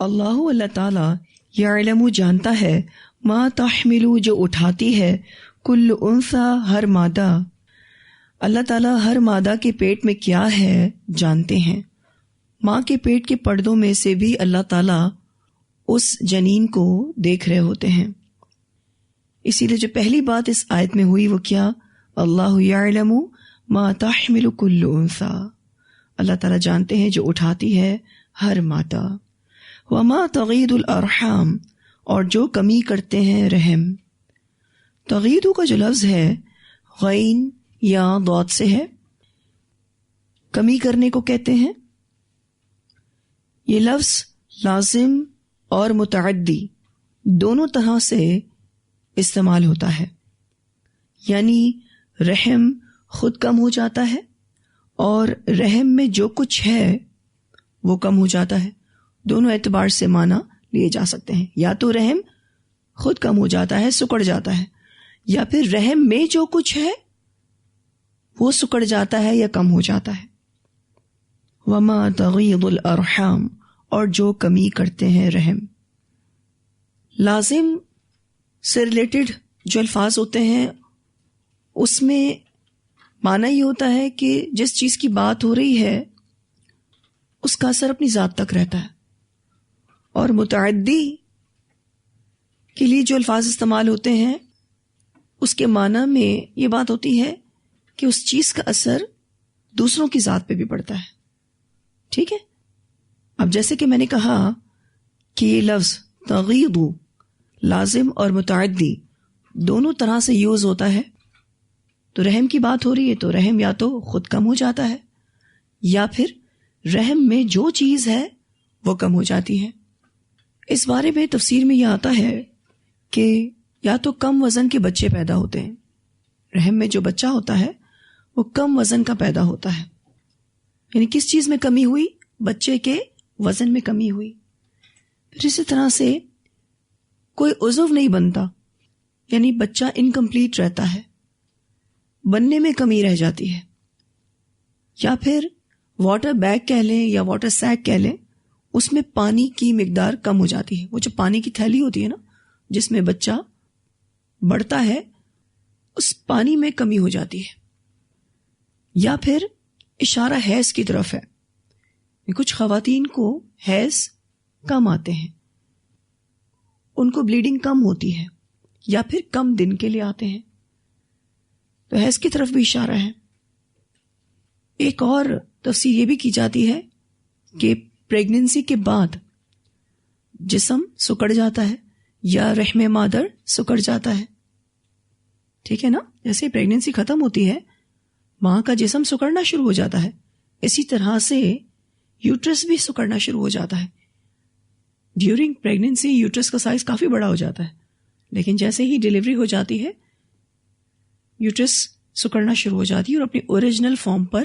اللہ تعالیٰ یعلم جانتا ہے ما تحمل جو اٹھاتی ہے کل انثی ہر مادہ، اللہ تعالیٰ ہر مادہ کے پیٹ میں کیا ہے جانتے ہیں. ماں کے پیٹ کے پردوں میں سے بھی اللہ تعالیٰ اس جنین کو دیکھ رہے ہوتے ہیں. اسی لیے جو پہلی بات اس آیت میں ہوئی وہ کیا؟ اللہ یعلم ما تحمل کل انثی، اللہ تعالیٰ جانتے ہیں جو اٹھاتی ہے ہر مادہ. وما تغید الارحام، اور جو کمی کرتے ہیں رحم. تغیدو کا جو لفظ ہے غین یا ضاد سے ہے، کمی کرنے کو کہتے ہیں. یہ لفظ لازم اور متعدی دونوں طرح سے استعمال ہوتا ہے، یعنی رحم خود کم ہو جاتا ہے اور رحم میں جو کچھ ہے وہ کم ہو جاتا ہے. دونوں اعتبار سے معنی لیے جا سکتے ہیں، یا تو رحم خود کم ہو جاتا ہے، سکڑ جاتا ہے، یا پھر رحم میں جو کچھ ہے وہ سکڑ جاتا ہے یا کم ہو جاتا ہے. وما تغیض الارحام، اور جو کمی کرتے ہیں رحم. لازم سے ریلیٹڈ جو الفاظ ہوتے ہیں اس میں معنی یہ ہوتا ہے کہ جس چیز کی بات ہو رہی ہے اس کا اثر اپنی ذات تک رہتا ہے. اور متعدی کے لیے جو الفاظ استعمال ہوتے ہیں اس کے معنی میں یہ بات ہوتی ہے کہ اس چیز کا اثر دوسروں کی ذات پہ بھی پڑتا ہے. ٹھیک ہے، اب جیسے کہ میں نے کہا کہ یہ لفظ تغیض لازم اور متعدی دونوں طرح سے یوز ہوتا ہے. تو رحم کی بات ہو رہی ہے تو رحم یا تو خود کم ہو جاتا ہے یا پھر رحم میں جو چیز ہے وہ کم ہو جاتی ہے. اس بارے میں تفسیر میں یہ آتا ہے کہ یا تو کم وزن کے بچے پیدا ہوتے ہیں، رحم میں جو بچہ ہوتا ہے وہ کم وزن کا پیدا ہوتا ہے. یعنی کس چیز میں کمی ہوئی؟ بچے کے وزن میں کمی ہوئی. پھر اسی طرح سے کوئی عضو نہیں بنتا، یعنی بچہ انکمپلیٹ رہتا ہے، بننے میں کمی رہ جاتی ہے. یا پھر واٹر بیگ کہہ لیں یا واٹر سیک کہہ لیں، اس میں پانی کی مقدار کم ہو جاتی ہے. وہ جو پانی کی تھیلی ہوتی ہے نا جس میں بچہ بڑھتا ہے، اس پانی میں کمی ہو جاتی ہے. یا پھر اشارہ حیض کی طرف ہے، کچھ خواتین کو حیض کم آتے ہیں، ان کو بلیڈنگ کم ہوتی ہے یا پھر کم دن کے لیے آتے ہیں، تو حیض کی طرف بھی اشارہ ہے. ایک اور تفسیر یہ بھی کی جاتی ہے کہ پریگننسی کے بعد جسم سکڑ جاتا ہے یا رحم مادر سکڑ جاتا ہے. ٹھیک ہے نا، جیسے پریگننسی ختم ہوتی ہے ماں کا جسم سکڑنا شروع ہو جاتا ہے، اسی طرح سے یوٹرس بھی سکڑنا شروع ہو جاتا ہے. ڈیورنگ پریگننسی یوٹرس کا سائز کافی بڑا ہو جاتا ہے، لیکن جیسے ہی ڈیلیوری ہو جاتی ہے یوٹرس سکڑنا شروع ہو جاتی ہے اور اپنی اوریجنل فارم پر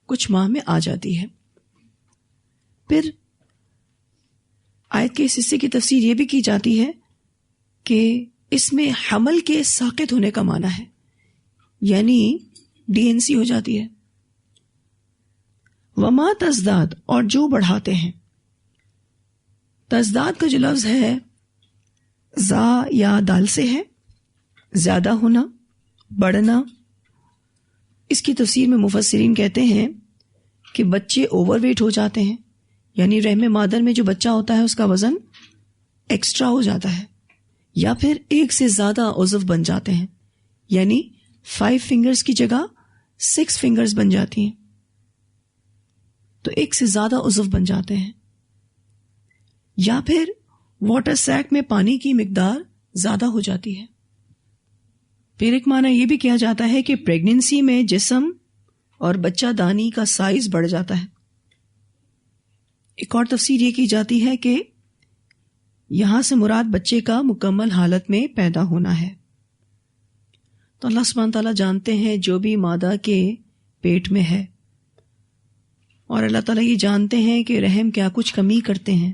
کچھ ماہ میں آ جاتی ہے. پھر آیت کے اس حصے کی تفسیر یہ بھی کی جاتی ہے کہ اس میں حمل کے ساقط ہونے کا معنی ہے، یعنی ڈی این سی ہو جاتی ہے. وما تزداد، اور جو بڑھاتے ہیں. تزداد کا جو لفظ ہے زا یا دال سے ہے، زیادہ ہونا، بڑھنا. اس کی تفسیر میں مفسرین کہتے ہیں کہ بچے اوور ویٹ ہو جاتے ہیں، یعنی رحم مادر میں جو بچہ ہوتا ہے اس کا وزن ایکسٹرا ہو جاتا ہے، یا پھر ایک سے زیادہ عضو بن جاتے ہیں، یعنی 5 فنگرز کی جگہ 6 فنگرز بن جاتی ہیں، تو ایک سے زیادہ عضو بن جاتے ہیں. یا پھر واٹر سیک میں پانی کی مقدار زیادہ ہو جاتی ہے. پھر ایک معنی یہ بھی کیا جاتا ہے کہ پریگننسی میں جسم اور بچہ دانی کا سائز بڑھ جاتا ہے. ایک اور تفسیر یہ کی جاتی ہے کہ یہاں سے مراد بچے کا مکمل حالت میں پیدا ہونا ہے. تو اللہ سبحانہ تعالیٰ جانتے ہیں جو بھی مادہ کے پیٹ میں ہے، اور اللہ تعالیٰ یہ جانتے ہیں کہ رحم کیا کچھ کمی کرتے ہیں،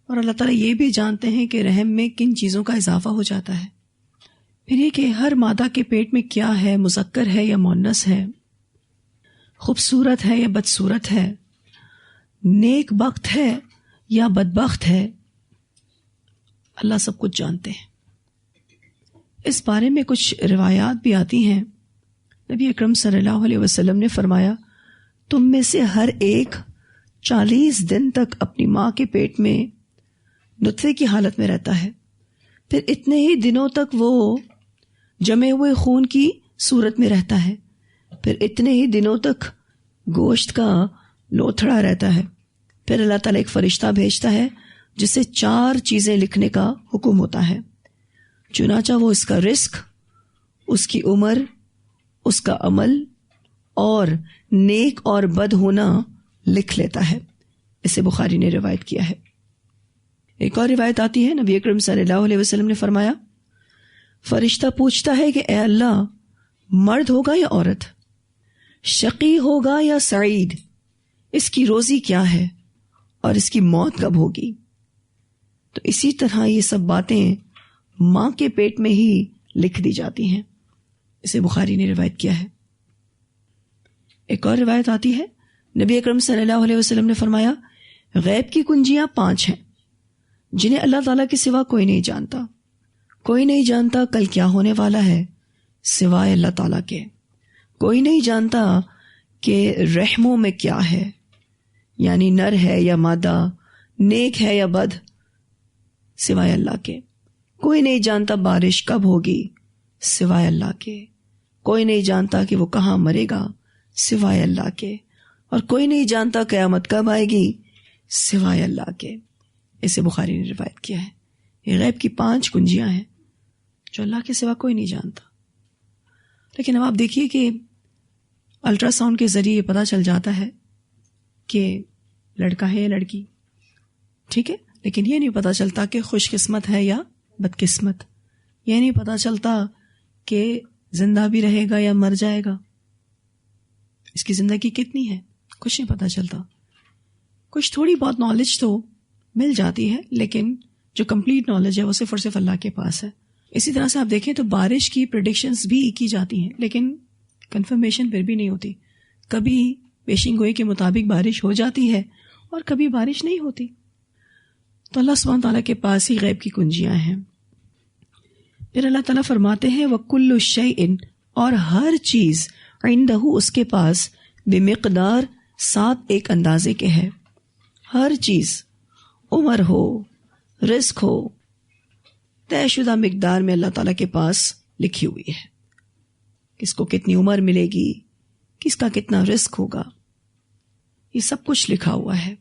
اور اللہ تعالیٰ یہ بھی جانتے ہیں کہ رحم میں کن چیزوں کا اضافہ ہو جاتا ہے. پھر یہ کہ ہر مادہ کے پیٹ میں کیا ہے، مذکر ہے یا مؤنث ہے، خوبصورت ہے یا بدصورت ہے، نیک بخت ہے یا بدبخت ہے، اللہ سب کچھ جانتے ہیں۔ اس بارے میں کچھ روایات بھی آتی ہیں۔ نبی اکرم صلی اللہ علیہ وسلم نے فرمایا، تم میں سے ہر ایک 40 دن تک اپنی ماں کے پیٹ میں نطفے کی حالت میں رہتا ہے، پھر اتنے ہی دنوں تک وہ جمے ہوئے خون کی صورت میں رہتا ہے، پھر اتنے ہی دنوں تک گوشت کا لوتھڑا رہتا ہے، پھر اللہ تعالیٰ ایک فرشتہ بھیجتا ہے جسے 4 چیزیں لکھنے کا حکم ہوتا ہے، چنانچہ وہ اس کا رزق، اس کی عمر، اس کا عمل اور نیک اور بد ہونا لکھ لیتا ہے۔ اسے بخاری نے روایت کیا ہے۔ ایک اور روایت آتی ہے، نبی اکرم صلی اللہ علیہ وسلم نے فرمایا، فرشتہ پوچھتا ہے کہ اے اللہ، مرد ہوگا یا عورت، شقی ہوگا یا سعید، اس کی روزی کیا ہے اور اس کی موت کب ہوگی؟ تو اسی طرح یہ سب باتیں ماں کے پیٹ میں ہی لکھ دی جاتی ہیں۔ اسے بخاری نے روایت کیا ہے۔ ایک اور روایت آتی ہے، نبی اکرم صلی اللہ علیہ وسلم نے فرمایا، غیب کی کنجیاں 5 ہیں جنہیں اللہ تعالیٰ کے سوا کوئی نہیں جانتا۔ کوئی نہیں جانتا کل کیا ہونے والا ہے سوائے اللہ تعالیٰ کے۔ کوئی نہیں جانتا کہ رحموں میں کیا ہے، یعنی نر ہے یا مادہ، نیک ہے یا بد، سوائے اللہ کے۔ کوئی نہیں جانتا بارش کب ہوگی سوائے اللہ کے۔ کوئی نہیں جانتا کہ وہ کہاں مرے گا سوائے اللہ کے، اور کوئی نہیں جانتا قیامت کب آئے گی سوائے اللہ کے۔ اسے بخاری نے روایت کیا ہے۔ یہ غیب کی 5 کنجیاں ہیں جو اللہ کے سوا کوئی نہیں جانتا۔ لیکن اب آپ دیکھیے کہ الٹرا ساؤنڈ کے ذریعے یہ پتہ چل جاتا ہے کہ لڑکا ہے یا لڑکی، ٹھیک ہے، لیکن یہ نہیں پتہ چلتا کہ خوش قسمت ہے یا بدقسمت، یہ نہیں پتہ چلتا کہ زندہ بھی رہے گا یا مر جائے گا، اس کی زندگی کتنی ہے، کچھ نہیں پتہ چلتا۔ کچھ تھوڑی بہت نالج تو مل جاتی ہے، لیکن جو کمپلیٹ نالج ہے وہ صرف اور صرف اللہ کے پاس ہے۔ اسی طرح سے آپ دیکھیں تو بارش کی پریڈکشنز بھی کی جاتی ہیں، لیکن کنفرمیشن پھر بھی نہیں ہوتی۔ کبھی پیشین گوئی کے مطابق بارش ہو جاتی ہے اور کبھی بارش نہیں ہوتی۔ تو اللہ سبحانہ تعالیٰ کے پاس ہی غیب کی کنجیاں ہیں۔ پھر اللہ تعالیٰ فرماتے ہیں وَكُلُّ شَيْءٍ، اور ہر چیز عِندَهُ، اس کے پاس، بمقدار، ساتھ ایک اندازے کے ہے۔ ہر چیز، عمر ہو، رزق ہو، طے شدہ مقدار میں اللہ تعالیٰ کے پاس لکھی ہوئی ہے۔ کس کو کتنی عمر ملے گی، کس کا کتنا رزق ہوگا، یہ سب کچھ لکھا ہوا ہے۔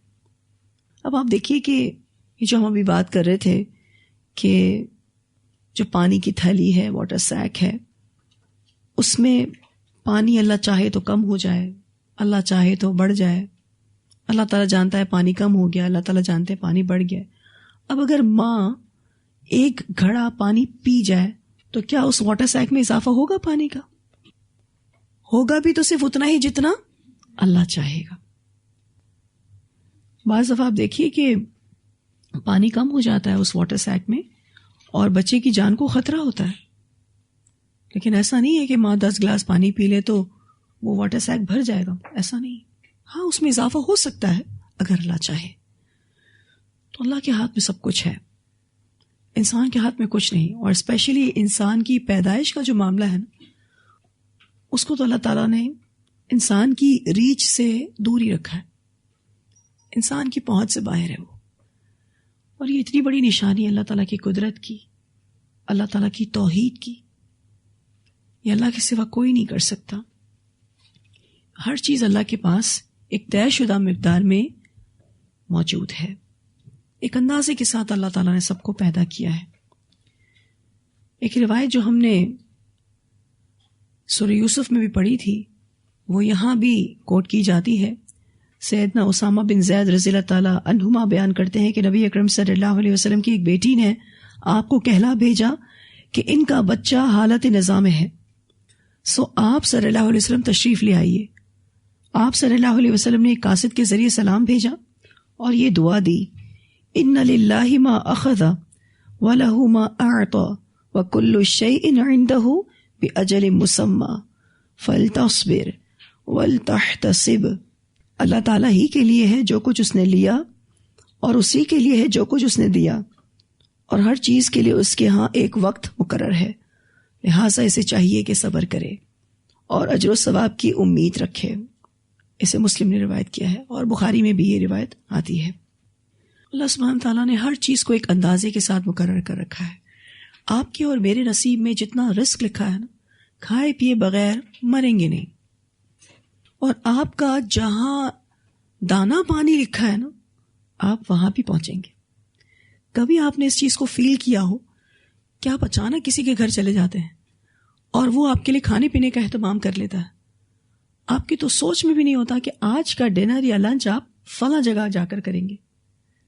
اب آپ دیکھیے کہ یہ جو ہم ابھی بات کر رہے تھے کہ جو پانی کی تھیلی ہے، واٹر سیک ہے، اس میں پانی اللہ چاہے تو کم ہو جائے، اللہ چاہے تو بڑھ جائے۔ اللہ تعالیٰ جانتا ہے پانی کم ہو گیا، اللہ تعالیٰ جانتے ہیں پانی بڑھ گیا۔ اب اگر ماں ایک گھڑا پانی پی جائے تو کیا اس واٹر سیک میں اضافہ ہوگا پانی کا؟ ہوگا بھی تو صرف اتنا ہی جتنا اللہ چاہے گا۔ بعض دفعہ آپ دیکھیے کہ پانی کم ہو جاتا ہے اس واٹر سیک میں اور بچے کی جان کو خطرہ ہوتا ہے، لیکن ایسا نہیں ہے کہ ماں 10 گلاس پانی پی لے تو وہ واٹر سیک بھر جائے گا، ایسا نہیں۔ ہاں، اس میں اضافہ ہو سکتا ہے اگر اللہ چاہے۔ تو اللہ کے ہاتھ میں سب کچھ ہے، انسان کے ہاتھ میں کچھ نہیں۔ اور اسپیشلی انسان کی پیدائش کا جو معاملہ ہے نا، اس کو تو اللہ تعالیٰ نے انسان کی ریچ سے دور ہی رکھا ہے، انسان کی پہنچ سے باہر ہے وہ۔ اور یہ اتنی بڑی نشانی اللہ تعالیٰ کی قدرت کی، اللہ تعالیٰ کی توحید کی، یہ اللہ کے سوا کوئی نہیں کر سکتا۔ ہر چیز اللہ کے پاس ایک طے شدہ مقدار میں موجود ہے، ایک اندازے کے ساتھ اللہ تعالیٰ نے سب کو پیدا کیا ہے۔ ایک روایت جو ہم نے سورہ یوسف میں بھی پڑھی تھی، وہ یہاں بھی کوٹ کی جاتی ہے۔ سیدنا اسامہ بن زید رضی اللہ تعالیٰ عنہما بیان کرتے ہیں کہ نبی اکرم صلی اللہ علیہ وسلم کی ایک بیٹی نے آپ کو کہلا بھیجا کہ ان کا بچہ حالت نظام میں ہے، سو آپ صلی اللہ علیہ وسلم تشریف لے آئیے۔ آپ صلی اللہ علیہ وسلم نے ایک قاصد کے ذریعے سلام بھیجا اور یہ دعا دی، ان للہ ما اخذ ولہ ما اعطى وکل شیء عنده باجل مسمى فلتصبر ولتحتسب۔ اللہ تعالیٰ ہی کے لیے ہے جو کچھ اس نے لیا اور اسی کے لیے ہے جو کچھ اس نے دیا، اور ہر چیز کے لیے اس کے ہاں ایک وقت مقرر ہے، لہٰذا اسے چاہیے کہ صبر کرے اور اجر و ثواب کی امید رکھے۔ اسے مسلم نے روایت کیا ہے اور بخاری میں بھی یہ روایت آتی ہے۔ اللہ سبحانہ تعالیٰ نے ہر چیز کو ایک اندازے کے ساتھ مقرر کر رکھا ہے۔ آپ کے اور میرے نصیب میں جتنا رزق لکھا ہے نا، کھائے پیے بغیر مریں گے نہیں، اور آپ کا جہاں دانا پانی لکھا ہے نا، آپ وہاں بھی پہنچیں گے۔ کبھی آپ نے اس چیز کو فیل کیا ہو کہ آپ اچانک کسی کے گھر چلے جاتے ہیں اور وہ آپ کے لیے کھانے پینے کا اہتمام کر لیتا ہے، آپ کی تو سوچ میں بھی نہیں ہوتا کہ آج کا ڈنر یا لنچ آپ فلاں جگہ جا کر کریں گے،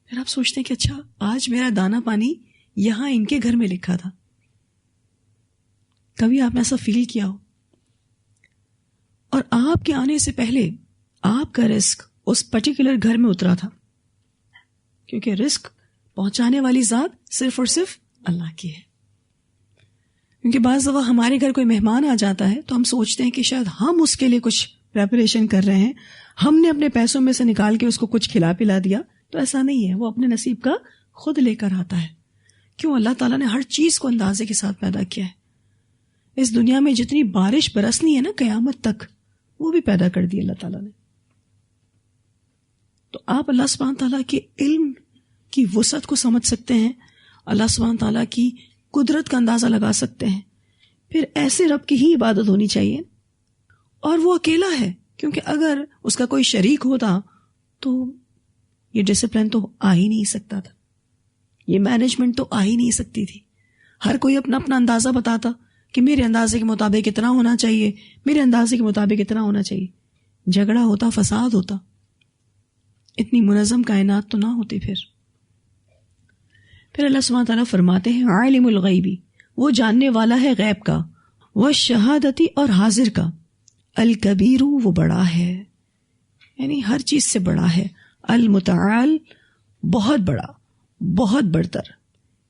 پھر آپ سوچتے ہیں کہ اچھا آج میرا دانا پانی یہاں ان کے گھر میں لکھا تھا۔ کبھی آپ نے ایسا فیل کیا ہو؟ اور آپ کے آنے سے پہلے آپ کا رزق اس پرٹیکولر گھر میں اترا تھا، کیونکہ رزق پہنچانے والی ذات صرف اور صرف اللہ کی ہے۔ کیونکہ بعض دفعہ ہمارے گھر کوئی مہمان آ جاتا ہے تو ہم سوچتے ہیں کہ شاید ہم اس کے لیے کچھ پریپریشن کر رہے ہیں، ہم نے اپنے پیسوں میں سے نکال کے اس کو کچھ کھلا پلا دیا، تو ایسا نہیں ہے، وہ اپنے نصیب کا خود لے کر آتا ہے۔ کیوں؟ اللہ تعالیٰ نے ہر چیز کو اندازے کے ساتھ پیدا کیا ہے۔ اس دنیا میں جتنی بارش برسنی ہے نا قیامت تک، وہ بھی پیدا کر دی اللہ تعالیٰ نے۔ تو آپ اللہ سبحانہ تعالیٰ کے علم کی وسعت کو سمجھ سکتے ہیں، اللہ سبحانہ تعالیٰ کی قدرت کا اندازہ لگا سکتے ہیں۔ پھر ایسے رب کی ہی عبادت ہونی چاہیے، اور وہ اکیلا ہے، کیونکہ اگر اس کا کوئی شریک ہوتا تو یہ ڈسپلن تو آ ہی نہیں سکتا تھا، یہ مینجمنٹ تو آ ہی نہیں سکتی تھی۔ ہر کوئی اپنا اپنا اندازہ بتاتا کہ میرے اندازے کے مطابق اتنا ہونا چاہیے، میرے اندازے کے مطابق اتنا ہونا چاہیے، جھگڑا ہوتا، فساد ہوتا، اتنی منظم کائنات تو نہ ہوتی۔ پھر اللہ سبحانہ تعالیٰ فرماتے ہیں عالم الغیبی، وہ جاننے والا ہے غیب کا، والشہادتی اور حاضر کا، الکبیر وہ بڑا ہے، یعنی ہر چیز سے بڑا ہے، المتعال بہت بڑا، بہت برتر،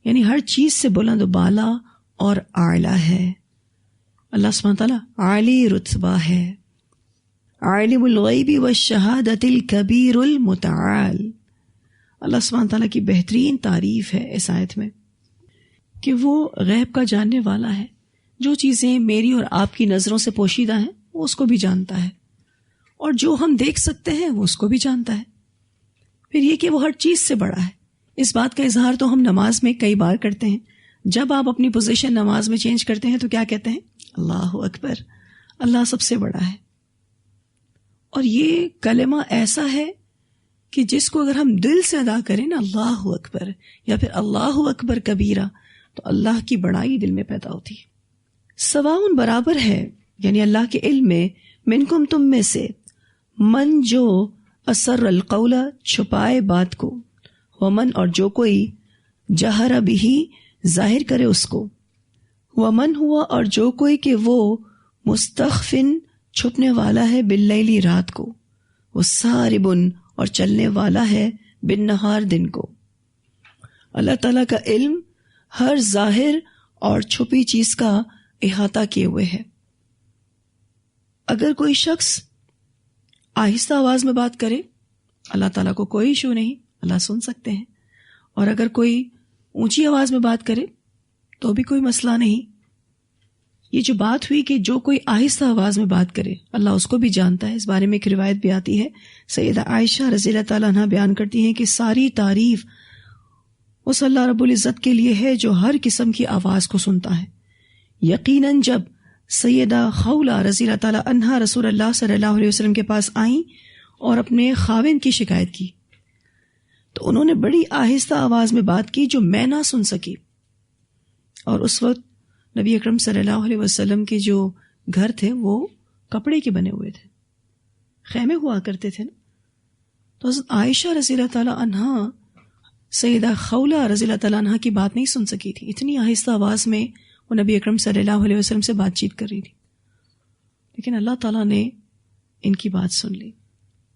یعنی ہر چیز سے بلند و بالا اور اعلیٰ ہے۔ اللہ سبحانہ تعالیٰ عالی رتبہ ہے، عالم الغیبی والشہادت الکبیر المتعال۔ اللہ سبحانہ تعالیٰ کی بہترین تعریف ہے اس آیت میں کہ وہ غیب کا جاننے والا ہے، جو چیزیں میری اور آپ کی نظروں سے پوشیدہ ہیں وہ اس کو بھی جانتا ہے، اور جو ہم دیکھ سکتے ہیں وہ اس کو بھی جانتا ہے۔ پھر یہ کہ وہ ہر چیز سے بڑا ہے، اس بات کا اظہار تو ہم نماز میں کئی بار کرتے ہیں۔ جب آپ اپنی پوزیشن نماز میں چینج کرتے ہیں تو کیا کہتے ہیں؟ اللہ اکبر، اللہ سب سے بڑا ہے۔ اور یہ کلمہ ایسا ہے کہ جس کو اگر ہم دل سے ادا کریں نا، اللہ اکبر یا پھر اللہ اکبر کبیرہ، تو اللہ کی بڑائی دل میں پیدا ہوتی ہے۔ سواؤن برابر ہے، یعنی اللہ کے علم میں، منکم تم میں سے، من جو اسر القول چھپائے بات کو، ومن اور جو کوئی جہر بہی ظاہر کرے اس کو، ومن ہوا اور جو کوئی کہ وہ مستخفن چھپنے والا ہے باللیلی رات کو، وہ ساربن اور چلنے والا ہے بالنہار دن کو۔ اللہ تعالیٰ کا علم ہر ظاہر اور چھپی چیز کا احاطہ کیے ہوئے ہے۔ اگر کوئی شخص آہستہ آواز میں بات کرے، اللہ تعالیٰ کو کوئی ایشو نہیں، اللہ سن سکتے ہیں، اور اگر کوئی اونچی آواز میں بات کرے تو بھی کوئی مسئلہ نہیں۔ یہ جو بات ہوئی کہ جو کوئی آہستہ آواز میں بات کرے، اللہ اس کو بھی جانتا ہے۔ اس بارے میں ایک روایت بھی آتی ہے، سیدہ عائشہ رضی اللہ تعالیٰ عنہ بیان کرتی ہیں کہ ساری تعریف اس اللہ رب العزت کے لیے ہے جو ہر قسم کی آواز کو سنتا ہے۔ یقیناً جب سیدہ خولہ رضی اللہ تعالیٰ عنہ رسول اللہ صلی اللہ علیہ وسلم کے پاس آئیں اور اپنے خاوند کی شکایت کی، تو انہوں نے بڑی آہستہ آواز میں بات کی جو میں نہ سن سکی۔ اور اس وقت نبی اکرم صلی اللہ علیہ وسلم کے جو گھر تھے وہ کپڑے کے بنے ہوئے تھے، خیمے ہوا کرتے تھے نا، تو حضرت عائشہ رضی اللہ تعالیٰ عنہ سیدہ خولہ رضی اللہ تعالیٰ عنہ کی بات نہیں سن سکی تھی، اتنی آہستہ آواز میں وہ نبی اکرم صلی اللہ علیہ وسلم سے بات چیت کر رہی تھی، لیکن اللہ تعالیٰ نے ان کی بات سن لی،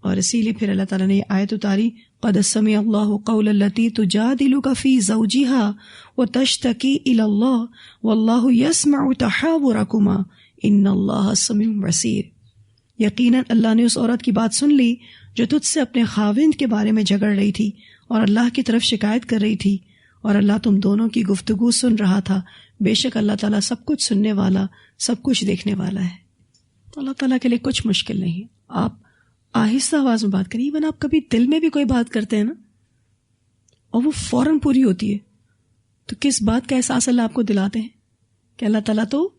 اور اسی لیے پھر اللہ تعالیٰ نے یہ آیت اتاری، قد سمع اللہ قول التی تجادلک فی زوجہا وتشتکی الی اللہ واللہ یسمع تحاورکما ان اللہ سمیع بصیر۔ یقیناً اللہ نے اس عورت کی بات سن لی جو تجھ سے اپنے خاوند کے بارے میں جھگڑ رہی تھی، اور اللہ کی طرف شکایت کر رہی تھی اور اللہ تم دونوں کی گفتگو سن رہا تھا، بے شک اللہ تعالیٰ سب کچھ سننے والا، سب کچھ دیکھنے والا ہے۔ تو اللہ تعالیٰ کے لیے کچھ مشکل نہیں۔ آپ آہستہ آواز میں بات کریں، ایون آپ کبھی دل میں بھی کوئی بات کرتے ہیں نا اور وہ فوراً پوری ہوتی ہے، تو کس بات کا احساس اللہ آپ کو دلاتے ہیں کہ اللہ تعالیٰ تو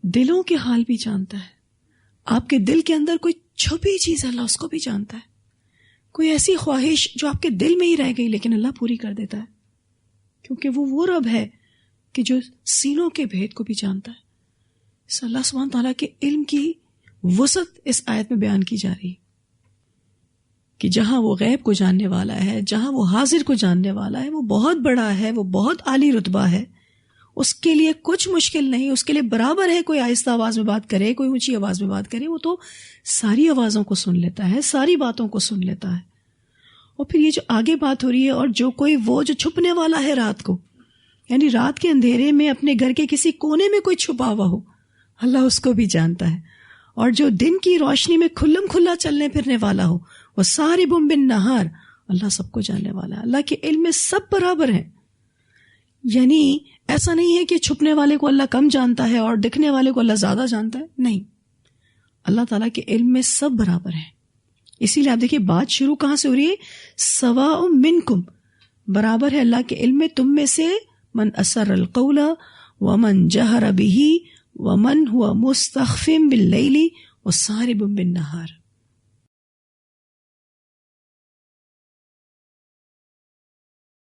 دلوں کے حال بھی جانتا ہے۔ آپ کے دل کے اندر کوئی چھپی چیز ہے، اللہ اس کو بھی جانتا ہے۔ کوئی ایسی خواہش جو آپ کے دل میں ہی رہ گئی لیکن اللہ پوری کر دیتا ہے، کیونکہ وہ رب ہے کہ جو سینوں کے بھید کو بھی جانتا ہے۔ اس اللہ سبحانہ تعالیٰ کے علم کی وسعت اس آیت میں بیان کی جا رہی ہے کہ جہاں وہ غیب کو جاننے والا ہے، جہاں وہ حاضر کو جاننے والا ہے، وہ بہت بڑا ہے، وہ بہت عالی رتبہ ہے، اس کے لیے کچھ مشکل نہیں، اس کے لیے برابر ہے کوئی آہستہ آواز میں بات کرے، کوئی اونچی آواز میں بات کرے، وہ تو ساری آوازوں کو سن لیتا ہے، ساری باتوں کو سن لیتا ہے۔ اور پھر یہ جو آگے بات ہو رہی ہے، اور وہ جو چھپنے والا ہے رات کو، یعنی رات کے اندھیرے میں اپنے گھر کے کسی کونے میں کوئی چھپا ہوا ہو، اللہ اس کو بھی جانتا ہے۔ اور جو دن کی روشنی میں کھلم کھلا چلنے پھرنے والا ہو، وہ سارب بالنہار، اللہ سب کو جاننے والا ہے۔ اللہ کے علم میں سب برابر ہیں، یعنی ایسا نہیں ہے کہ چھپنے والے کو اللہ کم جانتا ہے اور دکھنے والے کو اللہ زیادہ جانتا ہے، نہیں، اللہ تعالیٰ کے علم میں سب برابر ہیں۔ اسی لیے آپ دیکھیے بات شروع کہاں سے ہو رہی ہے، سواء منکم، برابر ہے اللہ کے علم میں تم میں سے، من اسر القول ومن جہر به ومن هو مستخف باللیل وسارب بالنہار۔